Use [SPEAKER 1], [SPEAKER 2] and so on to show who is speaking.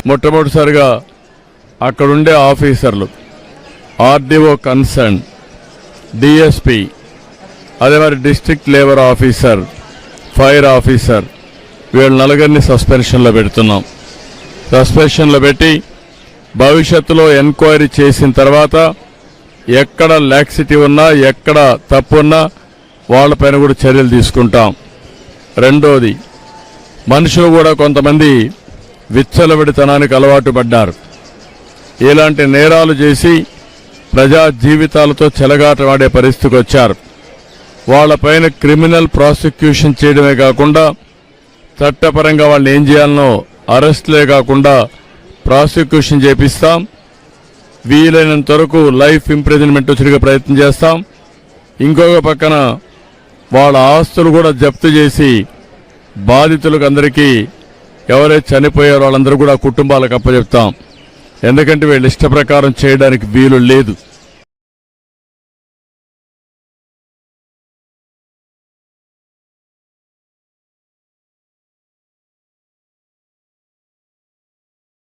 [SPEAKER 1] మొట్టమొదటిసారిగా అక్కడుండే ఆఫీసర్లు, ఆర్డీఓ కన్సర్న్, డిఎస్పి, అదే మరి district labour officer, fire officer, వీళ్ళ నలుగురిని సస్పెన్షన్లో పెడుతున్నాం. సస్పెన్షన్లో పెట్టి భవిష్యత్తులో ఎంక్వైరీ చేసిన తర్వాత ఎక్కడ లాక్సిటీ ఉన్నా, ఎక్కడ తప్పున్నా వాళ్ళపైన కూడా చర్యలు తీసుకుంటాం. రెండోది, మనుషులు కూడా కొంతమంది విచ్చలవిడితనానికి అలవాటు పడ్డారు. ఇలాంటి నేరాలు చేసి ప్రజా జీవితాలతో చెలగాటమాడే పరిస్థితికి వచ్చారు. వాళ్ళపైన క్రిమినల్ ప్రాసిక్యూషన్ చేయడమే కాకుండా చట్టపరంగా వాళ్ళని ఏం చేయాలనో అరెస్టులే కాకుండా ప్రాసిక్యూషన్ చేపిస్తాం. వీలైనంత వరకు లైఫ్ ఇంప్రిజన్మెంట్ వచ్చేట్టుగా ప్రయత్నం చేస్తాం. ఇంకొక పక్కన వాళ్ళ ఆస్తులు కూడా జప్తు చేసి బాధితులకు అందరికీ ఎవరైతే చనిపోయారో వాళ్ళందరూ కూడా కుటుంబాలకు అప్పచెప్తాం. ఎందుకంటే వీళ్ళు ఇష్ట ప్రకారం చేయడానికి వీలు లేదు.